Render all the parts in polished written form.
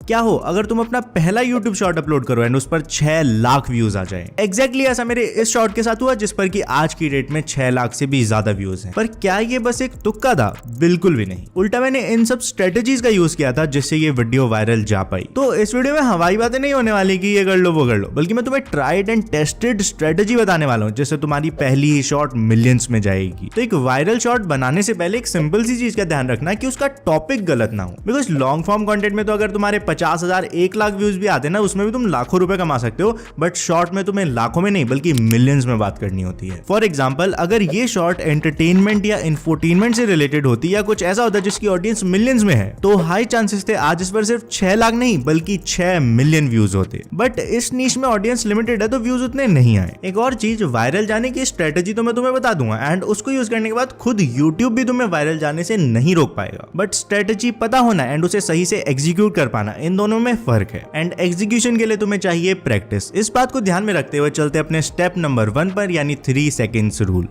क्या हो अगर तुम अपना पहला YouTube शॉर्ट अपलोड करो एंड उस पर 6 लाख व्यूज आ जाए। एग्जैक्टली ऐसा मेरे इस शॉर्ट के साथ हुआ जिस पर कि आज की डेट में 6 लाख से भी ज्यादा व्यूज हैं। पर क्या ये बस एक तुक्का था? बिल्कुल भी नहीं। उल्टा मैंने इन सब स्ट्रेटेजीज का यूज किया था जिससे ये वीडियो वायरल जा पाई। तो इस वीडियो में हवाई बातें नहीं होने वाली कि ये कर लो वो कर लो, बल्कि मैं तुम्हें ट्राइड एंड टेस्टेड स्ट्रेटेजी बताने वाला हूँ जिससे तुम्हारी पहली ही शॉर्ट मिलियंस में जाएगी। तो एक वायरल शॉर्ट बनाने से पहले एक सिंपल सी चीज का ध्यान रखना कि उसका टॉपिक गलत ना हो। बिकॉज लॉन्ग फॉर्म कंटेंट में तो अगर तुम्हारे 50,000 1 लाख व्यूज भी आते हैं ना, उसमें भी तुम लाखों रुपए कमा सकते हो, बट शॉर्ट में तुम्हें लाखों में नहीं बल्कि मिलियंस में बात करनी होती है। फॉर एग्जाम्पल, अगर ये शॉर्ट एंटरटेनमेंट या इंफोटेनमेंट से रिलेटेड होती या कुछ ऐसा होता जिसकी ऑडियंस मिलियंस में है, तो हाई चांसेस थे आज इस पर सिर्फ 6 लाख नहीं बल्कि 6 मिलियन व्यूज होते। बट इस नीश में ऑडियंस लिमिटेड है तो व्यूज उतने नहीं आए। एक और चीज, वायरल जाने की स्ट्रेटेजी तो मैं तुम्हें बता दूंगा एंड उसको यूज करने के बाद खुद यूट्यूब भी तुम्हें वायरल जाने से नहीं रोक पाएगा। बट स्ट्रेटेजी पता होना एंड उसे सही से एग्जीक्यूट कर पाना, इन दोनों में फर्क है। एंड एग्जीक्यूशन के लिए तुम्हें चाहिए प्रैक्टिस। इस बात को ध्यान में रखते हुए चलते अपने स्टेप नंबर 1 पर, यानी 3 सेकेंड्स रूल।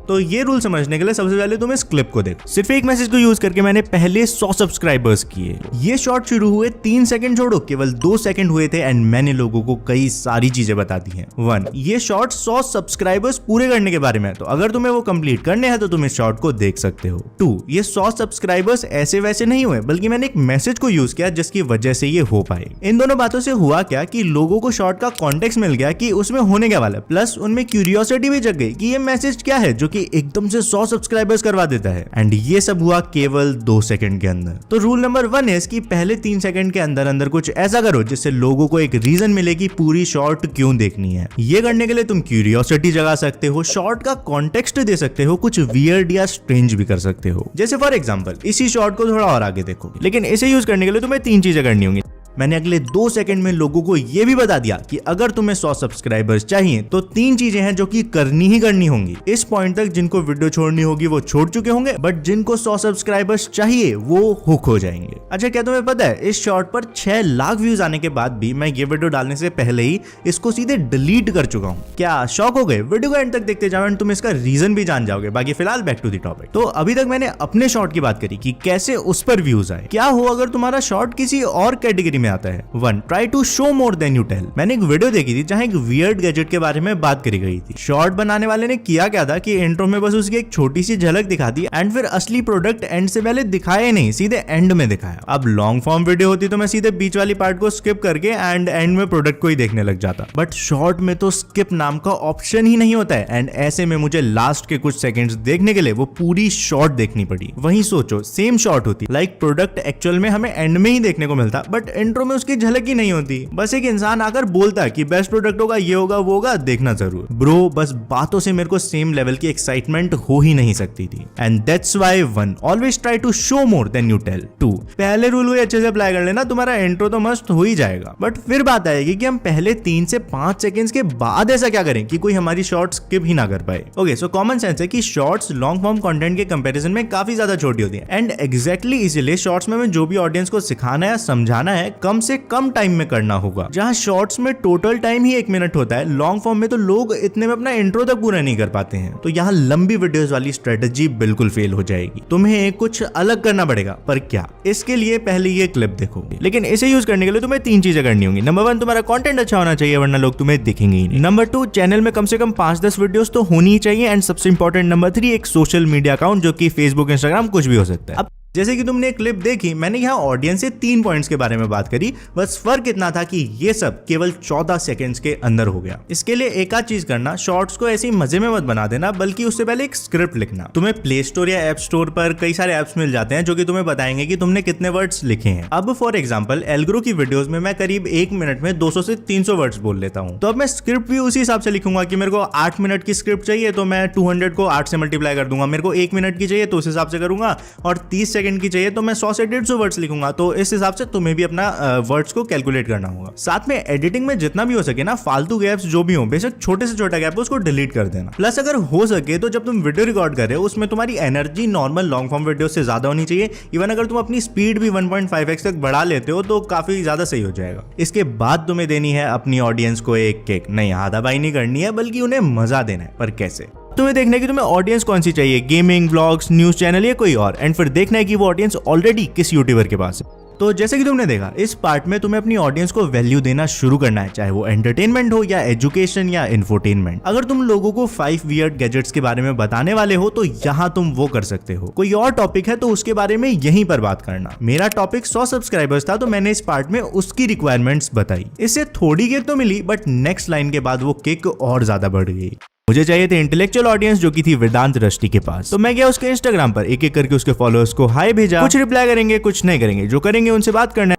तो ये रूल समझने के लिए सबसे पहले तुम इस क्लिप को देखो। सिर्फ एक मैसेज को यूज करके मैंने पहले 100 सब्सक्राइबर्स किए। ये शॉर्ट शुरू हुए 3 सेकंड छोड़ो केवल 2 सेकंड हुए थे एंड मैंने लोगों को कई सारी चीजें बता दी हैं। 1, ये शॉर्ट 100 सब्सक्राइबर्स पूरे करने के बारे में है, तो अगर तुम्हें वो कंप्लीट करने हैं तो तुम इस शॉर्ट को देख सकते हो। 2, ये 100 सब्सक्राइबर्स ऐसे वैसे नहीं हुए बल्कि मैंने एक मैसेज को यूज किया जिसकी वजह से ये हो पाए। इन दोनों बातों से हुआ क्या कि लोगों को शॉर्ट का कॉन्टेक्स्ट मिल गया कि उसमें होने क्या वाला है, प्लस उनमें क्यूरियोसिटी भी जग गई कि ये मैसेज क्या है जो कि एकदम से 100 सब्सक्राइबर्स करवा देता है। एंड ये सब हुआ केवल 2 सेकंड के अंदर। तो रूल नंबर 1 है कि पहले 3 सेकंड के अंदर अंदर कुछ ऐसा करो जिससे लोगों को एक रीजन मिले कि पूरी शॉर्ट क्यों देखनी है। ये करने के लिए तुम क्यूरियोसिटी जगा सकते हो, शॉर्ट का कॉन्टेक्स्ट दे सकते हो, कुछ वियर्ड या स्ट्रेंज भी कर सकते हो। जैसे फॉर एग्जांपल, इसी शॉर्ट को थोड़ा और आगे देखो, लेकिन इसे यूज करने के लिए तुम्हें 3 चीजें करनी होंगी। मैंने अगले 2 सेकंड में लोगों को यह भी बता दिया कि अगर तुम्हें 100 सब्सक्राइबर्स चाहिए तो 3 चीजें हैं जो कि करनी ही करनी होंगी। इस पॉइंट तक जिनको वीडियो छोड़नी होगी वो छोड़ चुके होंगे, बट जिनको 100 सब्सक्राइबर्स चाहिए वो हुक हो जाएंगे। अच्छा, क्या तुम्हें पता है इस शॉर्ट पर 6 लाख व्यूज आने के बाद भी मैं ये वीडियो डालने से पहले ही इसको सीधे डिलीट कर चुका हूँ। क्या शॉक हो गए? वीडियो को एंड तक देखते जाओ एंड तुम इसका रीजन भी जान जाओगे। बाकी फिलहाल बैक टू द टॉपिक। तो अभी तक मैंने अपने शॉर्ट की बात करी कि कैसे उस पर व्यूज आए। क्या हो अगर तुम्हारा शॉर्ट किसी और कैटेगरी में आता है? 1, try to show more than you tell. मैंने एक वीडियो देखी थी जहां एक वियर्ड गैजेट के बारे में बात करी गई थी। शॉर्ट बनाने वाले ने किया क्या था कि इंट्रो में बस उसकी एक छोटी सी झलक दिखा दी एंड फिर असली प्रोडक्ट एंड से पहले दिखाया नहीं, सीधे एंड में दिखाया। अब लॉन्ग फॉर्म वीडियो होती तो मैं सीधे बीच वाली पार्ट को स्किप करके एंड में प्रोडक्ट को ही देखने लग जाता, बट शॉर्ट में तो स्किप नाम का ऑप्शन ही नहीं होता है एंड ऐसे में मुझे लास्ट के कुछ सेकंड्स देखने के लिए वो पूरी शॉर्ट देखनी पड़ी। वहीं सोचो, सेम शॉर्ट होती, लाइक प्रोडक्ट एक्चुअल में हमें एंड में ही देखने को मिलता, बट इंट्रो में उसकी झलक ही नहीं होती। बस एक इंसान आकर बोलता कि बेस्ट प्रोडक्ट होगा, ये होगा, वो होगा, देखना जरूर। ब्रो, बस बातों से मेरे को सेम लेवल की एक्साइटमेंट हो ही नहीं सकती थी। And that's why 1, always try to show more than you tell. 2, पहले रूल को अच्छे से अप्लाई कर लेना, तुम्हारा इंट्रो तो मस्त हो ही जाएगा, बट फिर बात आएगी कि हम पहले 3 से 5 सेकंड्स के बाद ऐसा क्या करें कि कोई हमारी शॉर्ट स्किप ही ना कर पाए। ओके, सो कॉमन सेंस है कि शॉर्ट्स लॉन्ग फॉर्म कंटेंट के कंपैरिजन में काफी ज्यादा छोटी होती है एंड एग्जैक्टली इसीलिए शॉर्ट्स में हमें जो भी ऑडियंस को सिखाना है, समझाना है, कम से कम टाइम में करना होगा। जहां शॉर्ट्स में टोटल टाइम ही 1 मिनट होता है, लॉन्ग फॉर्म में तो लोग इतने में अपना इंट्रो तक पूरा नहीं कर पाते हैं। तो यहाँ लंबी वीडियोस वाली स्ट्रेटजी बिल्कुल फेल हो जाएगी। तुम्हें कुछ अलग करना पड़ेगा, पर क्या? इसके लिए पहले ये क्लिप देखो, लेकिन इसे यूज करने के लिए तुम्हें 3 चीजें करनी होंगी। नंबर 1, तुम्हारा कंटेंट अच्छा होना चाहिए वरना लोग तुम्हें देखेंगे ही नहीं। नंबर 2, चैनल में कम से कम 5-10 वीडियोस तो होनी ही चाहिए एंड सबसे इंपॉर्टेंट नंबर 3, एक सोशल मीडिया अकाउंट जो कि फेसबुक, इंस्टाग्राम कुछ भी हो सकता है। जैसे कि तुमने क्लिप देखी, मैंने यहाँ ऑडियंस से 3 पॉइंट्स के बारे में बात करी, बस फर्क इतना था कि ये सब केवल 14 सेकंड्स के अंदर हो गया। इसके लिए एक आध चीज करना, शॉर्ट्स को ऐसे ही मजे में मत बना देना, बल्कि उससे पहले एक स्क्रिप्ट लिखना। तुम्हें प्ले स्टोर या ऐप स्टोर पर कई सारे ऐप्स मिल जाते हैं जो कि तुम्हें बताएंगे कि तुमने कितने वर्ड्स लिखे हैं। अब फॉर एग्जाम्पल, एल्ग्रो की वीडियोस में मैं करीब 1 मिनट में 200 से 300 वर्ड्स बोल लेता हूँ, तो अब मैं स्क्रिप्ट भी उसी हिसाब से लिखूंगा कि मेरे को 8 मिनट की स्क्रिप्ट चाहिए तो मैं 200 को 8 से मल्टीप्लाई कर दूंगा। मेरे को 1 मिनट की चाहिए तो उस हिसाब से करूंगा, और 30 सेकंड की चाहिए तो मैं 100 से 150 वर्ड्स लिखूंगा। तो इस हिसाब से तुम्हें भी अपना वर्ड्स को कैलकुलेट करना होगा। साथ में एडिटिंग में जितना भी हो सके ना, फालतू गैप्स जो भी हो, बेशक छोटे से छोटा गैप हो, उसको डिलीट कर देना। प्लस अगर हो सके तो जब तुम वीडियो रिकॉर्ड कर रहे हो उसमें तुम्हारी energy normal long form video से ज्यादा होनी चाहिए। इवन अगर तुम अपनी स्पीड भी 1.5x तक बढ़ा लेते हो तो काफी ज्यादा सही हो जाएगा। इसके बाद तुम्हें देनी है अपनी ऑडियंस को एक केक, नहीं हाथापाई नहीं करनी है, बल्कि उन्हें मजा देना है। पर कैसे? तुम्हें देखना है कि तुम्हें ऑडियंस कौन सी चाहिए, गेमिंग, व्लॉग्स, न्यूज चैनल या कोई और, एंड फिर देखना है कि वो ऑडियंस ऑलरेडी किस यूट्यूबर के पास है। तो जैसे कि तुमने देखा, इस पार्ट में तुम्हें अपनी ऑडियंस को वैल्यू देना शुरू करना है, चाहे वो एंटरटेनमेंट हो या एजुकेशन या इन्फोटेनमेंट। अगर तुम लोगों को 5 वियर्ड गैजेट्स के बारे में बताने वाले हो तो यहाँ तुम वो कर सकते हो। कोई और टॉपिक है तो उसके बारे में यहीं पर बात करना। मेरा टॉपिक 100 सब्सक्राइबर्स था, तो मैंने इस पार्ट में उसकी रिक्वायरमेंट्स बताई। इससे थोड़ी किक तो मिली, बट नेक्स्ट लाइन के बाद वो किक और ज्यादा बढ़ गई। मुझे चाहिए थे इंटेलेक्चुअल ऑडियंस, जो की थी वेदांत रष्टि के पास। तो मैं गया उसके इंस्टाग्राम पर, एक एक करके उसके फॉलोअर्स को हाई भेजा। कुछ रिप्लाई करेंगे, कुछ नहीं करेंगे, जो करेंगे उनसे बात करना है।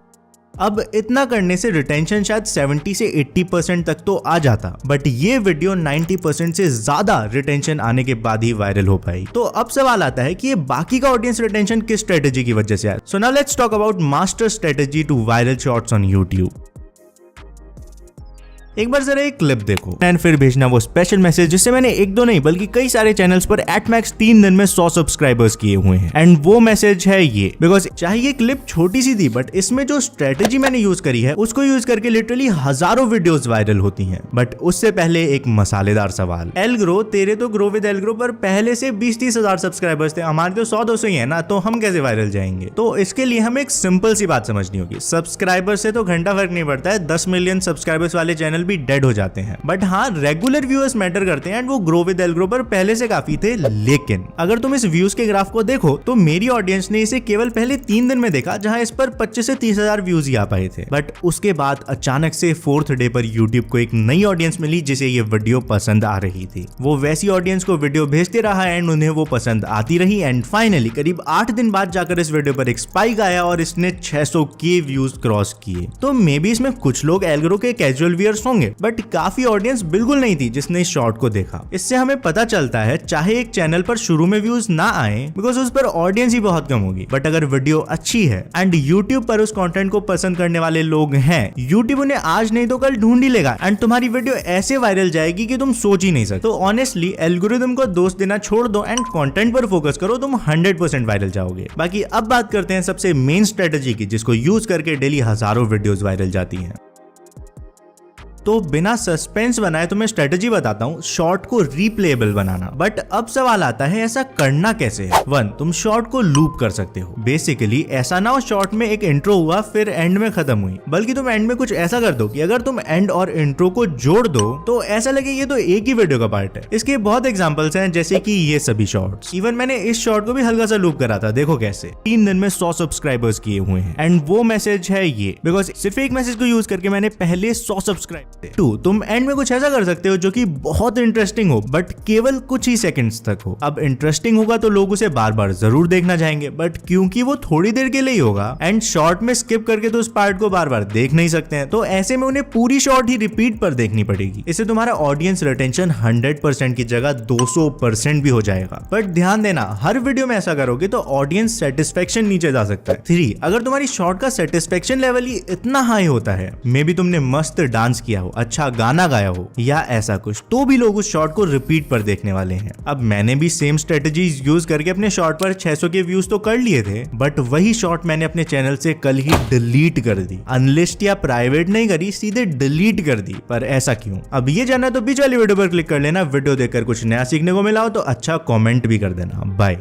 अब इतना करने से रिटेंशन शायद 70 से 80% तक तो आ जाता, बट ये वीडियो 90% से ज्यादा रिटेंशन आने के बाद ही वायरल हो पाई। तो अब सवाल आता है कि ये बाकी का ऑडियंस रिटेंशन किस स्ट्रेटेजी की वजह से आया। So now let's talk about master strategy to viral shorts on YouTube. एक बार जरा एक क्लिप देखो एंड फिर भेजना वो स्पेशल मैसेज जिससे मैंने एक दो नहीं बल्कि कई सारे चैनल्स पर एट मैक्स 3 दिन में 100 सब्सक्राइबर्स किए हुए हैं। एंड वो मैसेज है ये, बिकॉज चाहे ये क्लिप छोटी सी थी, बट इसमें जो स्ट्रेटेजी मैंने यूज करी है उसको यूज करके लिटरली हजारों वीडियोस वायरल होती हैं। बट उससे पहले एक मसालेदार सवाल। एलग्रो, तेरे तो ग्रो विद एलग्रो पर पहले से 20-30 हजार सब्सक्राइबर्स थे, हमारे तो 100-200 ही है ना, तो हम कैसे वायरल जाएंगे। तो इसके लिए हमें एक सिंपल सी बात समझनी होगी। सब्सक्राइबर से तो घंटा फर्क नहीं पड़ता है, 10 मिलियन सब्सक्राइबर्स वाले चैनल भी डेड हो जाते हैं। बट हाँ, रेगुलर व्यूअर्स मैटर करते हैं एंड वो ग्रो विद एलग्रो पर पहले से काफी थे। लेकिन अगर तुम इस व्यूज के ग्राफ को देखो तो मेरी ऑडियंस ने इसे केवल पहले 3 दिन में देखा, जहां इस पर 25 से 30 हजार व्यूज ही आ पाए थे। बट उसके बाद अचानक से 4th डे पर यूट्यूब को एक नई ऑडियंस मिली जिसे ये वीडियो पसंद आ रही थी। वो वैसी ऑडियंस को वीडियो भेजते रहा एंड उन्हें वो पसंद आती रही एंड फाइनली करीब 8 दिन बाद जाकर इस वीडियो पर एक स्पाइक आया और इसने 600 के व्यूज क्रॉस किए। तो मे बी इसमें कुछ लोग एलग्रो के कैजुअल व्यूअर्स होंगे, बट काफी ऑडियंस बिल्कुल नहीं थी जिसने इस शॉर्ट को देखा। इससे हमें पता चलता है चाहे एक चैनल पर शुरू में व्यूज ना आए बिकॉज उस पर ऑडियंस ही बहुत कम होगी, बट अगर वीडियो अच्छी है एंड यूट्यूब पर उस कंटेंट को पसंद करने वाले लोग हैं, यूट्यूब उन्हें आज नहीं तो कल ढूंढ ही लेगा एंड तुम्हारी वीडियो ऐसे वायरल जाएगी कि तुम सोच ही नहीं सकते। तो ऑनेस्टली एल्गोरिथम को दोष देना छोड़ दो एंड कंटेंट पर फोकस करो, तुम 100% वायरल जाओगे। बाकी अब बात करते हैं सबसे मेन स्ट्रेटेजी की, जिसको यूज करके डेली हजारों वीडियोस वायरल जाती हैं। तो बिना सस्पेंस बनाए तुम्हें स्ट्रेटेजी बताता हूँ, शॉर्ट को रीप्लेएबल बनाना। बट अब सवाल आता है ऐसा करना कैसे है। 1, तुम शॉर्ट को लूप कर सकते हो। बेसिकली ऐसा ना हो शॉर्ट में एक इंट्रो हुआ फिर एंड में खत्म हुई, बल्कि तुम एंड में कुछ ऐसा कर दो कि अगर तुम एंड और इंट्रो को जोड़ दो तो ऐसा लगे ये तो एक ही वीडियो का पार्ट है। इसके बहुत एग्जांपल्स हैं, जैसे कि ये सभी शॉर्ट्स। इवन मैंने इस शॉर्ट को भी हल्का सा लूप करा था, देखो कैसे। 3 दिन में 100 सब्सक्राइबर्स किए हुए हैं एंड वो मैसेज है ये, बिकॉज सिर्फ एक मैसेज को यूज करके मैंने पहले 100 सब्सक्राइब। 2, तुम एंड में कुछ ऐसा कर सकते हो जो कि बहुत इंटरेस्टिंग हो बट केवल कुछ ही सेकंड्स तक हो। अब इंटरेस्टिंग होगा तो लोग उसे बार बार जरूर देखना चाहेंगे, बट क्योंकि वो थोड़ी देर के लिए ही होगा एंड शॉर्ट में स्किप करके तो उस पार्ट को बार बार देख नहीं सकते हैं, तो ऐसे में उन्हें पूरी शॉर्ट ही रिपीट पर देखनी पड़ेगी। इससे तुम्हारा ऑडियंस रिटेंशन 100% की जगह 200% भी हो जाएगा। बट ध्यान देना, हर वीडियो में ऐसा करोगे तो ऑडियंस सेटिस्फेक्शन नीचे जा सकता है। 3, अगर तुम्हारी शॉर्ट का सेटिस्फेक्शन लेवल ही इतना हाई होता है, मे बी तुमने मस्त डांस किया हो, अच्छा गाना गाया हो या ऐसा कुछ, तो भी लोग उस शॉर्ट को रिपीट पर देखने वाले हैं। अब मैंने भी सेम स्ट्रेटजीज यूज करके अपने शॉर्ट पर 600 के व्यूज तो कर लिए थे, बट वही शॉर्ट मैंने अपने चैनल से कल ही डिलीट कर दी। अनलिस्ट या प्राइवेट नहीं करी, सीधे डिलीट कर दी। पर ऐसा क्यों? अब ये जानना तो बीच वाली वीडियो पर क्लिक कर लेना। वीडियो देखकर कुछ नया सीखने को मिला हो तो अच्छा कमेंट भी कर देना। बाय।